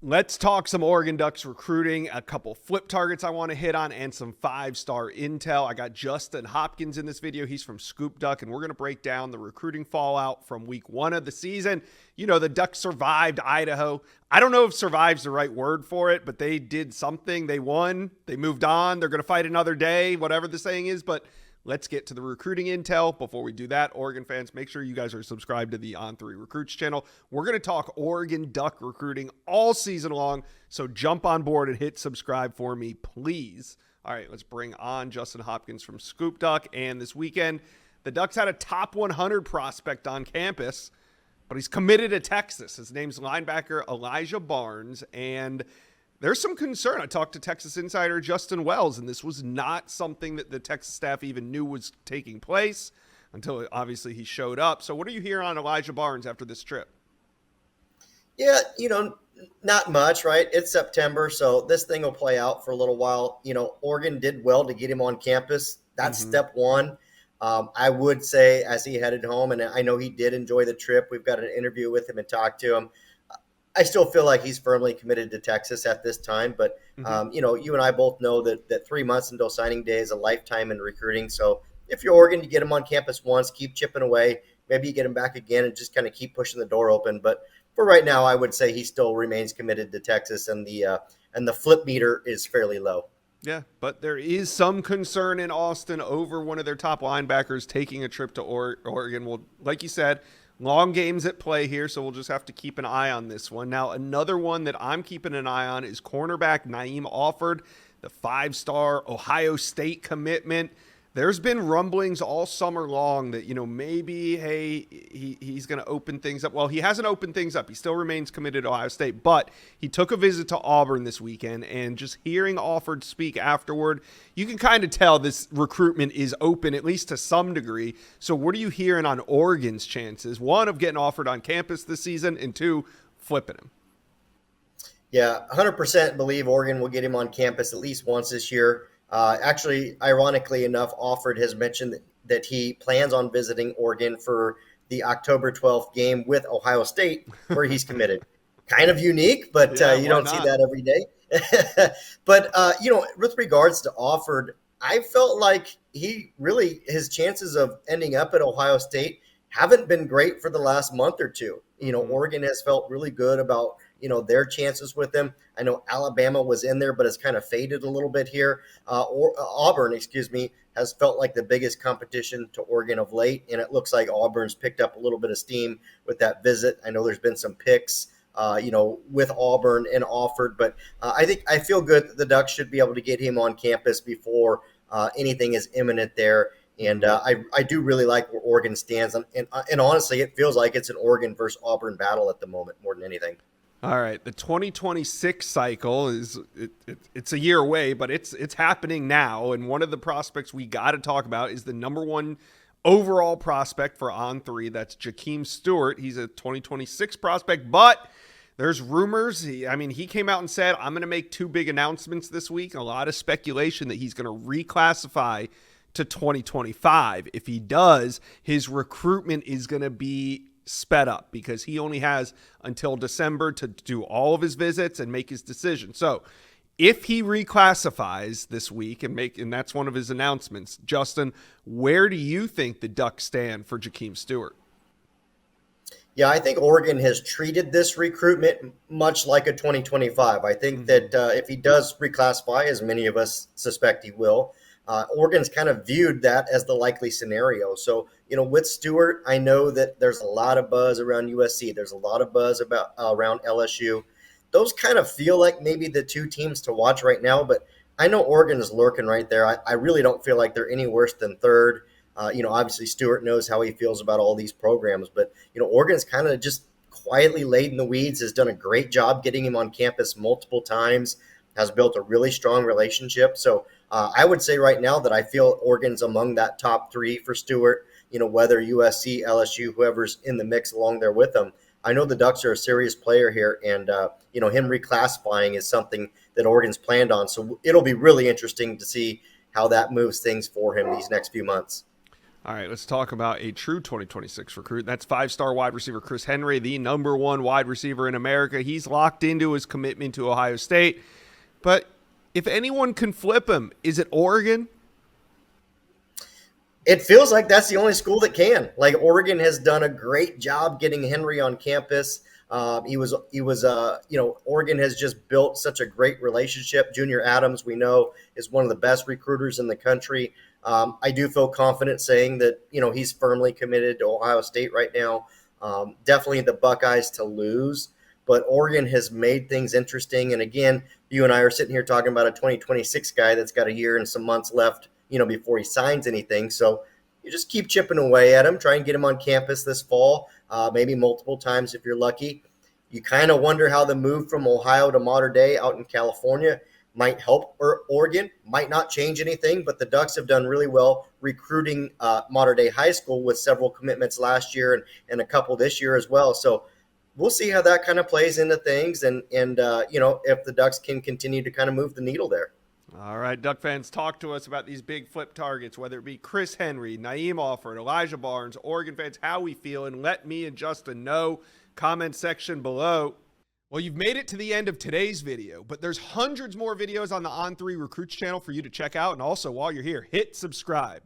Let's talk some Oregon Ducks recruiting, a couple flip targets I want to hit on, and some five-star intel. I got Justin Hopkins in this video. He's from Scoop Duck, and we're going to break down the recruiting fallout from week 1 of the season. You know, the Ducks survived Idaho. I don't know if survive's the right word for it, but they did something. They won. They moved on. They're going to fight another day, whatever the saying is, but let's get to the recruiting intel. Before we do that, Oregon fans, make sure you guys are subscribed to the On3 Recruits channel. We're going to talk Oregon Duck recruiting all season long, so jump on board and hit subscribe for me, please. All right, let's bring on Justin Hopkins from Scoop Duck. And this weekend, the Ducks had a top 100 prospect on campus, but he's committed to Texas. His name's linebacker Elijah Barnes, and there's some concern. I talked to Texas insider Justin Wells, and this was not something that the Texas staff even knew was taking place until obviously he showed up. So what are you hearing on Elijah Barnes after this trip? Yeah, not much, right? It's September, so this thing will play out for a little while. Oregon did well to get him on campus. That's step one. I would say as he headed home, and I know he did enjoy the trip. We've got an interview with him and talked to him. I still feel like he's firmly committed to Texas at this time, but you and I both know that 3 months until signing day is a lifetime in recruiting. So if you're Oregon, you get him on campus once, keep chipping away. Maybe you get him back again and just kind of keep pushing the door open. But for right now, I would say he still remains committed to Texas, and the flip meter is fairly low. Yeah, but there is some concern in Austin over one of their top linebackers taking a trip to Oregon. Well, like you said, long games at play here, so we'll just have to keep an eye on this one. Now, another one that I'm keeping an eye on is cornerback Naim Offord, the 5-star Ohio State commitment. There's been rumblings all summer long that, maybe, hey, he's going to open things up. Well, he hasn't opened things up. He still remains committed to Ohio State, but he took a visit to Auburn this weekend, and just hearing Offord speak afterward, you can kind of tell this recruitment is open, at least to some degree. So what are you hearing on Oregon's chances? One, of getting Offord on campus this season, and two, flipping him. Yeah, 100% believe Oregon will get him on campus at least once this year. Actually, ironically enough, Offord has mentioned that he plans on visiting Oregon for the October 12th game with Ohio State, where he's committed. Kind of unique, but you don't see that every day. But, with regards to Offord, I felt like his chances of ending up at Ohio State haven't been great for the last month or two. Oregon has felt really good about their chances with him. I know Alabama was in there, but it's kind of faded a little bit here. Auburn, has felt like the biggest competition to Oregon of late, and it looks like Auburn's picked up a little bit of steam with that visit. I know there's been some picks, with Auburn and Offord, but I feel good that the Ducks should be able to get him on campus before anything is imminent there. And I do really like where Oregon stands, and honestly, it feels like it's an Oregon versus Auburn battle at the moment more than anything. All right, the 2026 cycle it's a year away, but it's happening now. And one of the prospects we got to talk about is the number 1 overall prospect for On3. That's Jaem Stewart. He's a 2026 prospect, but there's rumors. He came out and said, I'm going to make 2 big announcements this week. A lot of speculation that he's going to reclassify to 2025. If he does, his recruitment is going to be sped up because he only has until December to do all of his visits and make his decision. So if he reclassifies this week and that's one of his announcements, Justin, where do you think the Ducks stand for Jaem Stewart? Yeah, I think Oregon has treated this recruitment much like a 2025. I think that if he does reclassify, as many of us suspect he will, Oregon's kind of viewed that as the likely scenario. So, with Stewart, I know that there's a lot of buzz around USC. There's a lot of buzz around LSU. Those kind of feel like maybe the 2 teams to watch right now, but I know Oregon is lurking right there. I really don't feel like they're any worse than third. Obviously Stewart knows how he feels about all these programs, but, Oregon's kind of just quietly laid in the weeds, has done a great job getting him on campus multiple times, has built a really strong relationship. So I would say right now that I feel Oregon's among that top 3 for Stewart, whether USC, LSU, whoever's in the mix along there with them. I know the Ducks are a serious player here, and, him reclassifying is something that Oregon's planned on. So it'll be really interesting to see how that moves things for him these next few months. All right, let's talk about a true 2026 recruit. That's five-star wide receiver Chris Henry, the #1 wide receiver in America. He's locked into his commitment to Ohio State. But if anyone can flip him, is it Oregon? It feels like that's the only school that can. Like, Oregon has done a great job getting Henry on campus. Oregon has just built such a great relationship. Junior Adams, we know, is one of the best recruiters in the country. I do feel confident saying that, he's firmly committed to Ohio State right now. Definitely the Buckeyes to lose, but Oregon has made things interesting. And again, you and I are sitting here talking about a 2026 guy that's got a year and some months left, before he signs anything. So you just keep chipping away at him, try and get him on campus this fall, maybe multiple times if you're lucky. You kind of wonder how the move from Ohio to Mater Dei out in California might help Oregon, might not change anything, but the Ducks have done really well recruiting Mater Dei High School with several commitments last year and a couple this year as well. So we'll see how that kind of plays into things and if the Ducks can continue to kind of move the needle there. All right, Duck fans, talk to us about these big flip targets, whether it be Chris Henry, Naim Offord, Elijah Barnes, Oregon fans, how we feel, and let me and Justin know. Comment section below. Well, you've made it to the end of today's video, but there's hundreds more videos on the On3 Recruits channel for you to check out. And also, while you're here, hit subscribe.